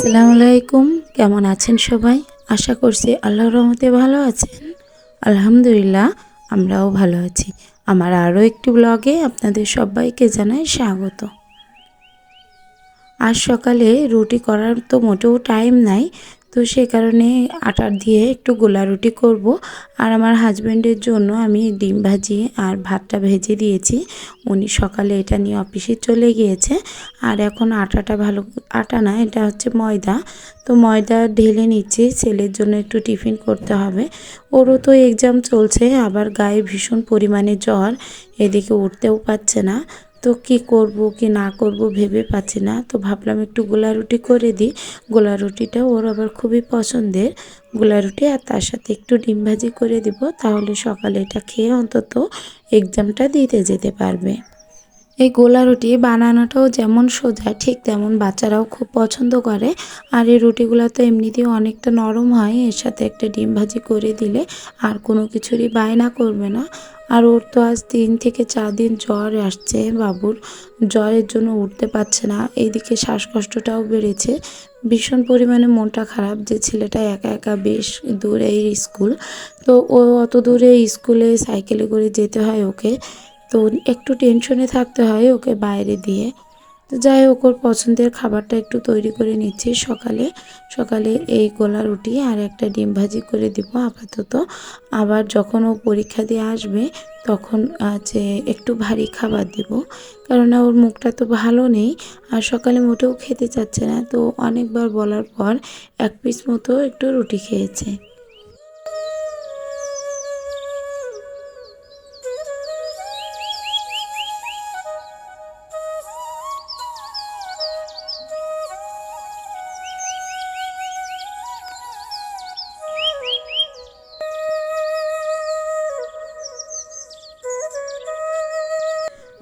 আসসালামু আলাইকুম। কেমন আছেন সবাই? আশা করছি আল্লাহর রহমতে ভালো আছেন। আলহামদুলিল্লাহ, আমরাও ভালো আছি। আমার আরও একটি ব্লগে আপনাদের সবাইকে জানাই স্বাগত। আজ সকালে রুটি করার তো মোটেও টাইম নাই, তো সে কারণে আটার দিয়ে একটু গোলা রুটি করব। আর আমার হাজব্যান্ডের জন্য আমি ডিম ভাজি আর ভাতটা ভেজে দিয়েছি। উনি সকালে এটা নিয়ে অফিসে চলে গিয়েছে। আর এখন আটাটা আটা না, এটা হচ্ছে ময়দা। তো ময়দা ঢেলে নিচ্ছি, ছেলের জন্য একটু টিফিন করতে হবে। ওরও তো এক্সাম চলছে, আবার গায়ে ভীষণ পরিমাণে জ্বর, এদিকে উঠতেও পারছে না। তো কি করব কি না করব ভেবে পাচ্ছি না। তো ভাবলাম একটু গোলা রুটি করে দিই। গোলা রুটিটা ওর আবার খুবই পছন্দের। গোলা রুটি আর তার সাথে একটু ডিম ভাজি করে দিব, তাহলে সকালে এটা খেয়ে অন্তত এক্সামটা দিতে যেতে পারবে। এই গোলা রুটি বানানোটাও যেমন সোজা, ঠিক তেমন বাচ্চারাও খুব পছন্দ করে। আর এই রুটিগুলো তো এমনিতেও অনেকটা নরম হয়, এর সাথে একটা ডিম ভাজি করে দিলে আর কোনো কিছুরই বায়না করবে না। আর ওর তো আজ 3 থেকে 4 দিন জ্বর আসছে বাবুর। জ্বরের জন্য উঠতে পারছে না, এইদিকে শ্বাসকষ্টটাও বেড়েছে। ভীষণ পরিমাণে মনটা খারাপ যে ছেলেটা একা একা বেশ দূরে স্কুল। তো ও অত দূরে স্কুলে সাইকেলে করে যেতে হয় ওকে। তো একটু টেনশনে থাকতে হয় ওকে বাইরে দিয়ে। তো যাই হোক, ওর পছন্দের খাবারটা একটু তৈরি করে নিচ্ছি। সকালে সকালে এই গোলা রুটি আর একটা ডিম ভাজি করে দিব আপাতত। আবার যখন ও পরীক্ষা দিয়ে আসবে তখন যে একটু ভারী খাবার দিব, কেননা ওর মুখটা তো ভালো নেই। আর সকালে মোটেও খেতে চাচ্ছে না, তো অনেকবার বলার পর 1 পিস মতো একটু রুটি খেয়েছে।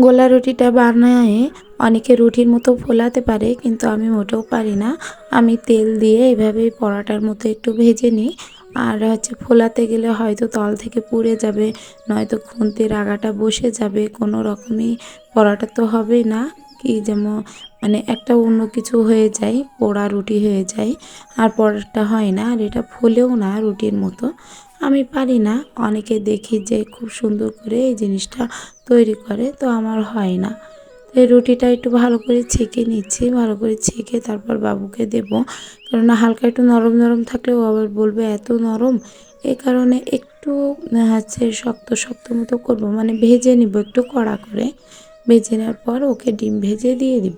গোলা রুটিটা বানায় অনেকে রুটির মতো ফোলাতে পারে, কিন্তু আমি মোটেও পারি না। আমি তেল দিয়ে এভাবেই পরোটার মতো একটু ভেজে নিই। আর ফোলাতে গেলে হয়তো তল থেকে পুড়ে যাবে, নয়তো খুন্তির আগাটা বসে যাবে, কোনো রকমই পরোটা তো হবেই না। কি যেমন মানে একটা অন্য কিছু হয়ে যায়, পোড়া রুটি হয়ে যায়, আর পরোটা হয় না, আর এটা ফুলেও না রুটির মতো। আমি পারি না। অনেকে দেখি যে খুব সুন্দর করে এই জিনিসটা তৈরি করে, তো আমার হয় না। তো এই রুটিটা একটু ভালো করে ছেঁকে নিচ্ছি, ভালো করে ছেঁকে তারপর বাবুকে দেব। কেননা হালকা একটু নরম নরম থাকলেও আবার বলবে এত নরম। এই কারণে একটু শক্ত শক্ত মতো করব, মানে ভেজে নিব একটু কড়া করে। ভেজে নেওয়ার পর ওকে ডিম ভেজে দিয়ে দিব।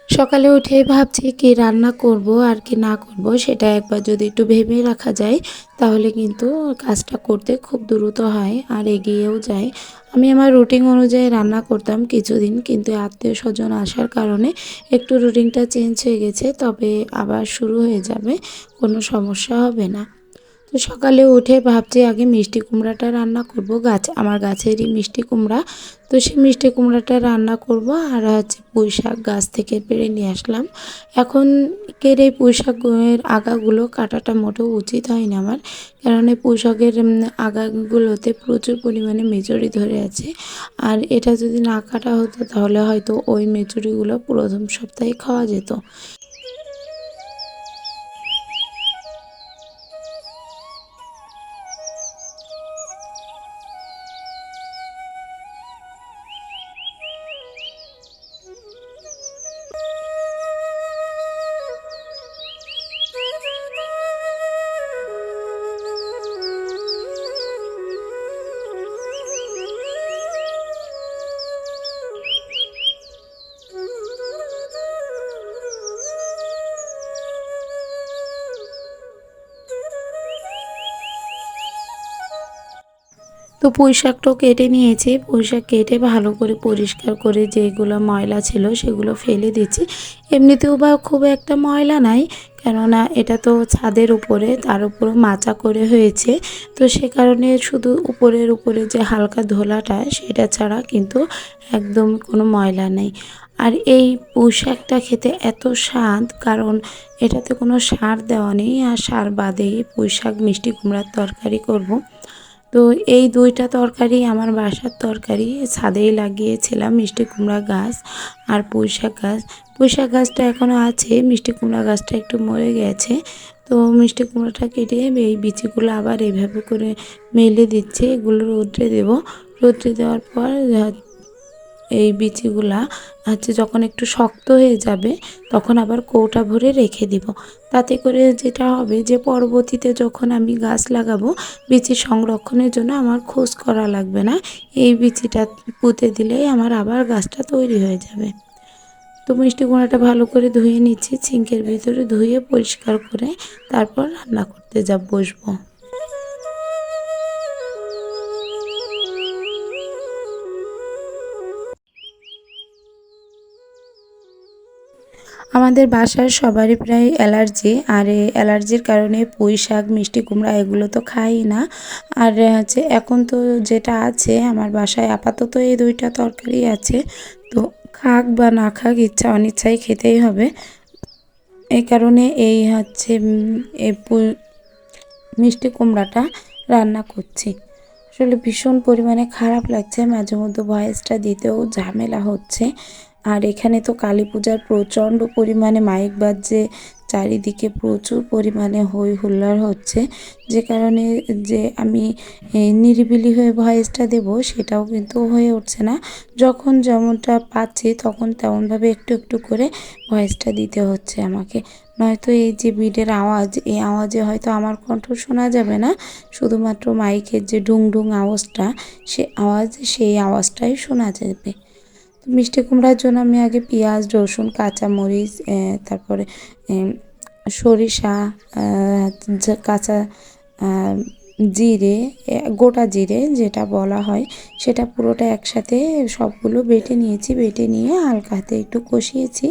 সকালে উঠে ভাবছি কি রান্না করব আর কি না করব, সেটা একবার যদি একটু ভেবে রাখা যায় তাহলে কিন্তু কাজটা করতে খুব দ্রুত হয় আর এগিয়েও যায়। আমি আমার রুটিন অনুযায়ী রান্না করতাম কিছুদিন, কিন্তু আত্মীয় স্বজন আসার কারণে একটু রুটিনটা চেঞ্জ হয়ে গেছে। তবে আবার শুরু হয়ে যাবে, কোনো সমস্যা হবে না। তো সকালে উঠে ভাবছি আগে মিষ্টি কুমড়াটা রান্না করব। আমার গাছেরই মিষ্টি কুমড়া। তো সেই মিষ্টি কুমড়াটা রান্না করব। আর পুঁই শাক গাছ থেকে পেড়ে নিয়ে আসলাম। এখনকার এই পুঁই শাকের আগাগুলো কাটাটা মোটেও উচিত হয়নি আমার, কারণ এই পুঁই শাকের আগাগুলোতে প্রচুর পরিমাণে মেচড়ি ধরে আছে। আর এটা যদি না কাটা হতো তাহলে হয়তো ওই মেচড়িগুলো প্রথম সপ্তাহে খাওয়া যেত। তো পুঁইশাকটাও কেটে নিয়েছি, পুঁইশাক কেটে ভালো করে পরিষ্কার করে যেগুলো ময়লা ছিল সেগুলো ফেলে দিচ্ছি। এমনিতেও বা খুব একটা ময়লা নাই, কেননা এটা তো ছাদের উপরে, তার উপরও মাচা করে হয়েছে। তো সে কারণে শুধু উপরের উপরে যে হালকা ধোলাটা সেটা ছাড়া কিন্তু একদম কোনো ময়লা নেই। আর এই পুঁইশাকটা খেতে এত স্বাদ, কারণ এটাতে কোনো সার দেওয়া নেই, আর সার বাদেই পুঁইশাক মিষ্টি কুমড়ার তরকারি করব। তো এই দুইটা তরকারি আমার বাসার তরকারি, ছাদেই লাগিয়েছিলাম মিষ্টি কুমড়া গাছ আর পুঁইশাক গাছ। পুঁইশাক গাছটা এখনও আছে, মিষ্টি কুমড়া গাছটা একটু মরে গেছে। তো মিষ্টি কুমড়াটা কেটে এই বিচিগুলো আবার এইভাবে করে মেলে দিচ্ছে, এগুলো রোদ্রে দেব। রোদ্রে দেওয়ার পর এই বিচিগুলা যখন একটু শক্ত হয়ে যাবে তখন আবার কৌটা ভরে রেখে দিব। তাতে করে যেটা হবে যে পরবর্তীতে যখন আমি গাছ লাগাবো, বিচি সংরক্ষণের জন্য আমার খোঁজ করা লাগবে না। এই বিচিটা পুঁতে দিলেই আমার আবার গাছটা তৈরি হয়ে যাবে। তো মিষ্টি কুমড়াটা ভালো করে ধুয়ে নিচ্ছি, সিঙ্কের ভিতরে ধুয়ে পরিষ্কার করে তারপর রান্না করতে বসবো। আমাদের বাসার সবারই প্রায় অ্যালার্জি, আর এই অ্যালার্জির কারণে পুঁই শাক মিষ্টি কুমড়া এগুলো তো খাই না। আর এখন তো যেটা আছে আমার বাসায় আপাতত এই দুইটা তরকারি আছে, তো খাক বা না খাক ইচ্ছা অনিচ্ছায় খেতেই হবে। এই কারণে এই এই মিষ্টি কুমড়াটা রান্না করছি। আসলে ভীষণ পরিমাণে খারাপ লাগছে, মাঝে মধ্যে ভয়েসটা দিতেও ঝামেলা হচ্ছে। আর এখানে তো কালী পূজার প্রচণ্ড পরিমাণে মাইক বাজছে, চারিদিকে প্রচুর পরিমাণে হই হুল্লোড় হচ্ছে, যে কারণে যে আমি নিরিবিলি হয়ে ভয়েসটা দেব সেটাও কিন্তু হয়ে উঠছে না। যখন যেমনটা পাচ্ছি তখন তেমনভাবে একটু একটু করে ভয়েসটা দিতে হচ্ছে আমাকে। নয়তো এই যে বিটের আওয়াজ, এই আওয়াজে হয়তো আমার কণ্ঠ শোনা যাবে না, শুধুমাত্র মাইকের যে ঢুং ঢুং আওয়াজটা, সেই আওয়াজটাই শোনা যাবে। মিষ্টি কুমড়ার জন্য আমি আগে পেঁয়াজ, রসুন, কাঁচামরিচ, তারপরে সরিষা, কাঁচা জিরে, গোটা জিরে যেটা বলা হয়, সেটা পুরোটা একসাথে সবগুলো বেটে নিয়েছি। বেটে নিয়ে হালকা হাতে একটু কষিয়েছি,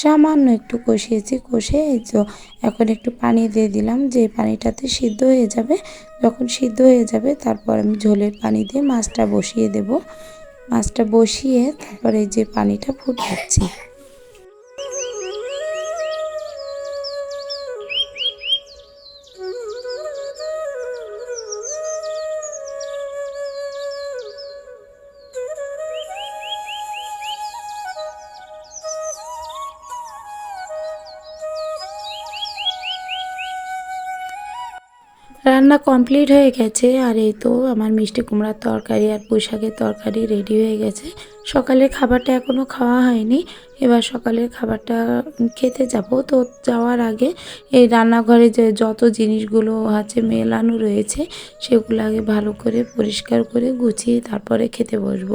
সামান্য একটু কষিয়েছি। কষে এই তো এখন একটু পানি দিয়ে দিলাম, যে পানিটাতে সিদ্ধ হয়ে যাবে। যখন সিদ্ধ হয়ে যাবে তারপর আমি ঝোলের পানি দিয়ে মাছটা বসিয়ে দেব। মাছটা বসিয়ে তারপরে যে পানিটা ফুটাচ্ছি। রান্না কমপ্লিট হয়ে গেছে, আর এই তো আমার মিষ্টি কুমড়ার তরকারি আর পুঁই শাকের তরকারি রেডি হয়ে গেছে। সকালের খাবারটা এখনও খাওয়া হয়নি, এবার সকালের খাবারটা খেতে যাব। তো যাওয়ার আগে এই রান্নাঘরে যে যত জিনিসগুলো মেলানো রয়েছে সেগুলো আগে ভালো করে পরিষ্কার করে গুছিয়ে তারপরে খেতে বসবো।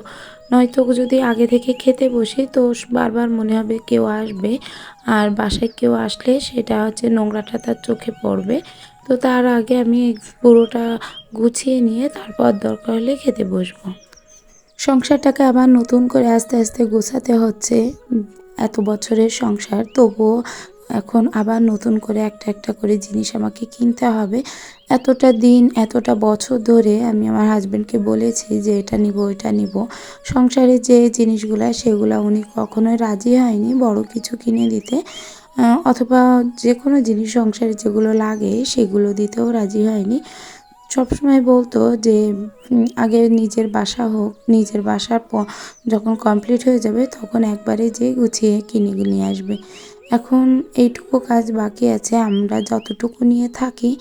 নয়তো যদি আগে থেকে খেতে বসি তো বারবার মনে হবে কেউ আসবে, আর বাসায় কেউ আসলে সেটা নোংরাটা তার চোখে পড়বে। তো তার আগে আমি পুরোটা গুছিয়ে নিয়ে তারপর দরকার হলে খেতে বসবো। সংসারটাকে আবার নতুন করে আস্তে আস্তে গোছাতে হচ্ছে। এত বছরের সংসার, তবুও এখন আবার নতুন করে একটা একটা করে জিনিস আমাকে কিনতে হবে। এতটা দিন, এতটা বছর ধরে আমি আমার হাজব্যান্ডকে বলেছি যে এটা নিব, এটা নিব। সংসারে যে জিনিসগুলো সেগুলো উনি কখনোই রাজি হয়নি বড় কিছু কিনে দিতে, অথবা যে কোনো জিনিস সংসারে যেগুলো লাগে সেগুলো দিতেও রাজি হয়নি। সবসময় বলতো যে আগে নিজের বাসা হোক, নিজের বাসার যখন কমপ্লিট হয়ে যাবে তখন একবারে যে গুছিয়ে কিনে নিয়ে আসবে। এখন এইটুকু কাজ বাকি আছে, আমরা যতটুকু নিয়ে থাকি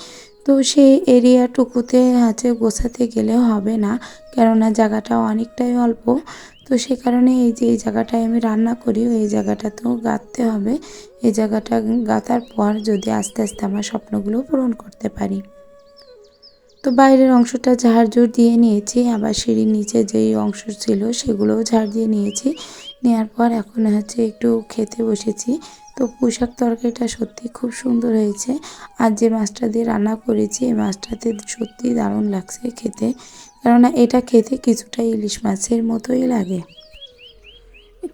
তো সেই এরিয়াটুকুতে গোছাতে গেলে হবে না, কেননা জায়গাটা অনেকটাই অল্প। তো সে কারণে এই যে এই জায়গাটায় আমি রান্না করি, এই জায়গাটাতেও গাঁথতে হবে। এই জায়গাটা গাঁথার পর যদি আস্তে আস্তে আমার স্বপ্নগুলো পূরণ করতে পারি। তো বাইরের অংশটা ঝাড়ঝুড় দিয়ে নিয়েছি, আবার সিঁড়ির নিচে যেই অংশ ছিল সেগুলোও ঝাড় দিয়ে নিয়েছি। নেওয়ার পর এখন একটু খেতে বসেছি। তো পুঁই শাক তরকারিটা সত্যি খুব সুন্দর হয়েছে, আর যে মাছটা দিয়ে রান্না করেছি এই মাছটাতে সত্যি দারুণ লাগছে খেতে, কেননা এটা খেতে কিছুটা ইলিশ মাছের মতোই লাগে।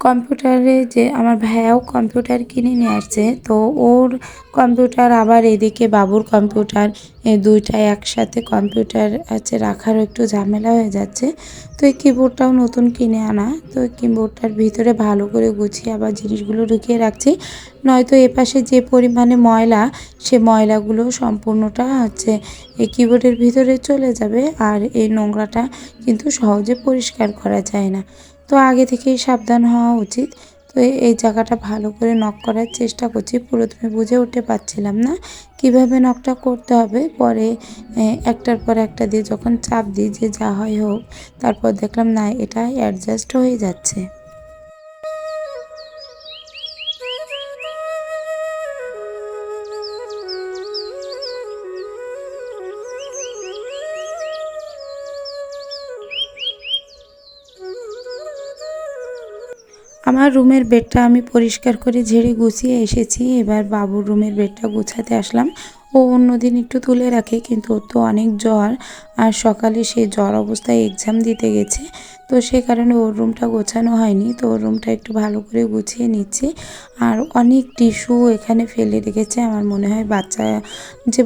কম্পিউটারে যে আমার ভাইয়াও কম্পিউটার কিনে নিয়ে আসছে, তো ওর কম্পিউটার আবার এদিকে বাবুর কম্পিউটার, এই দুইটা একসাথে কম্পিউটার আছে রাখারও একটু ঝামেলা হয়ে যাচ্ছে। তো এই কিবোর্ডটাও নতুন কিনে আনা, তো এই কিবোর্ডটার ভিতরে ভালো করে গুছিয়ে আবার জিনিসগুলো ঢুকিয়ে রাখছি, নয়তো এপাশে যে পরিমাণে ময়লা, সে ময়লাগুলো সম্পূর্ণটা এই কিবোর্ডের ভিতরে চলে যাবে, আর এই নোংরাটা কিন্তু সহজে পরিষ্কার করা যায় না। তো আগে থেকেই সাবধান হওয়া উচিত। তো এই জায়গাটা ভালো করে নক করার চেষ্টা করছি, প্রথমে বুঝে উঠতে পারছিলাম না কিভাবে নকটা করতে হবে। পরে একটার পর একটা দিয়ে যখন চাপ দিই যে যা হয় হোক, তারপর দেখলাম না, এটা অ্যাডজাস্ট হয়ে যাচ্ছে। আমার রুমের বেডটা আমি পরিষ্কার করে ঝেড়ে গুছিয়ে এসেছি, এবার বাবুর রুমের বেডটা গুছাতে আসলাম। ও অন্যদিন একটু তুলে রাখে, কিন্তু ওর তো অনেক জ্বর, আর সকালে সে জ্বর অবস্থায় এক্সাম দিতে গেছে, তো সে কারণে ওর রুমটা গোছানো হয়নি। তো ওর রুমটা একটু ভালো করে গুছিয়ে নিচ্ছি। আর অনেক টিস্যু এখানে ফেলে রেখেছে, আমার মনে হয়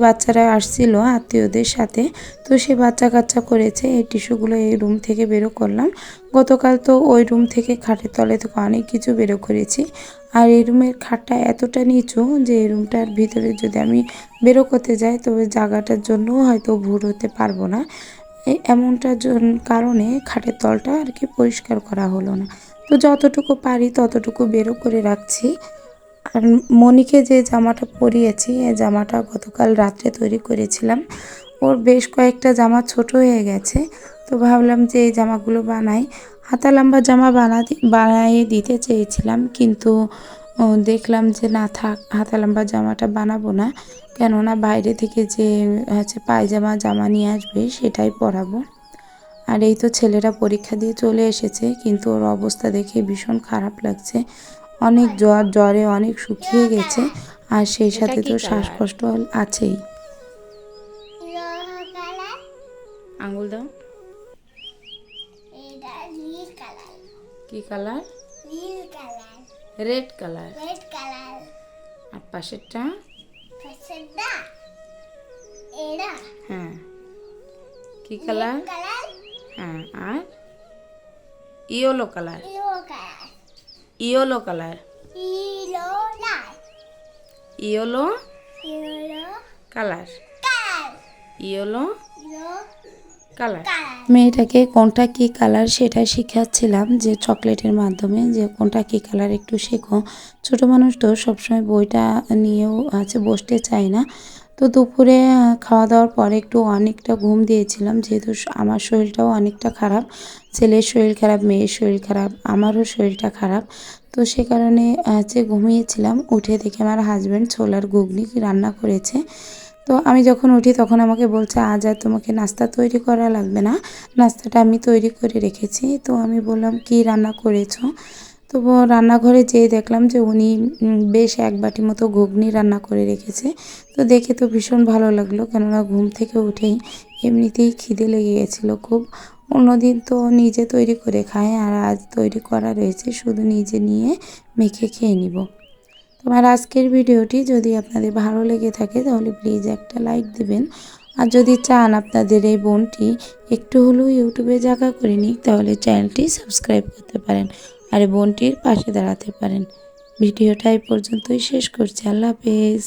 বাচ্চারা আসছিল আত্মীয়দের সাথে, তো সে বাচ্চা কাচ্চা করেছে। এই টিস্যুগুলো এই রুম থেকে বেরো করলাম। গতকাল তো ওই রুম থেকে খাটের তলে থেকে অনেক কিছু বেরো করেছি। আর এই রুমের খাটটা এতটা নিচু যে এই রুমটার ভিতরে যদি আমি বেরো করতে যাই, তবে জায়গাটার জন্য হয়তো ভুল হতে পারবো না। এমনটার কারণে খাটের তলটা আর কি পরিষ্কার করা হলো না। তো যতটুকু পারি ততটুকু বেরো করে রাখছি। আর মনিকে যে জামাটা পরিয়েছি, এই জামাটা গতকাল রাত্রে তৈরি করেছিলাম। ওর বেশ কয়েকটা জামা ছোট হয়ে গেছে, তো ভাবলাম যে এই জামাগুলো বানাই। হাতা লম্বা জামা বানিয়ে দিতে চেয়েছিলাম, কিন্তু দেখলাম যে না থাক, হাতা লম্বা জামাটা বানাবো না, কেননা বাইরে থেকে যে পায়জামা জামা নিয়ে আসবে সেটাই পরাবো। আর এই তো ছেলেরা পরীক্ষা দিয়ে চলে এসেছে, কিন্তু ওর অবস্থা দেখে ভীষণ খারাপ লাগছে। অনেক জ্বরে অনেক শুকিয়ে গেছে, আর সেই সাথে তো শ্বাসকষ্ট আছেই। আঙুল দাও। কি কালার? Red colour. আর পাশেরটা? হ্যাঁ। কি কালার? হ্যাঁ। আর yellow colour. Yellow colour. Yellow colour. Yellow colour. মেয়েটাকে কোনটা কি কালার সেটা শেখাচ্ছিলাম, যে চকলেটের মাধ্যমে, যে কোনটা কি কালার একটু শেখো। ছোট মানুষ তো সবসময় বইটা নিয়েও বসতে চায় না। তো দুপুরে খাওয়া দাওয়ার পরে একটু অনেকটা ঘুম দিয়েছিলাম, যেহেতু আমার শরীরটাও অনেকটা খারাপ। ছেলের শরীর খারাপ, মেয়ের শরীর খারাপ, আমারও শরীরটা খারাপ। তো সে কারণে ঘুমিয়েছিলাম। উঠে দেখে আমার হাজব্যান্ড ছোলার ঘুগনি রান্না করেছে। তো আমি যখন উঠি তখন আমাকে বলছে, আজ আর তোমাকে নাস্তা তৈরি করা লাগবে না, নাস্তাটা আমি তৈরি করে রেখেছি। তো আমি বললাম, কি রান্না করেছো? তো রান্নাঘরে যেয়ে দেখলাম যে উনি বেশ এক বাটি মতো ঘুগনি রান্না করে রেখেছে। তো দেখে তো ভীষণ ভালো লাগলো, কেননা ঘুম থেকে উঠেই এমনিতেই খিদে লেগে গেছিলো খুব। অন্যদিন তো নিজে তৈরি করে খায়, আর আজ তৈরি করা রয়েছে, শুধু নিজে নিয়ে মেখে খেয়ে নিব। তোমার আজকের ভিডিওটি যদি আপনাদের ভালো লেগে থাকে তাহলে প্লিজ একটা লাইক দিবেন। আর যদি চান আপনাদের এই বোনটি একটু হলেও ইউটিউবে জায়গা করে নিক, তাহলে চ্যানেলটি সাবস্ক্রাইব করতে পারেন আর বোনটির পাশে দাঁড়াতে পারেন। ভিডিওটা এই পর্যন্তই শেষ করছি। আল্লাহ হাফেজ।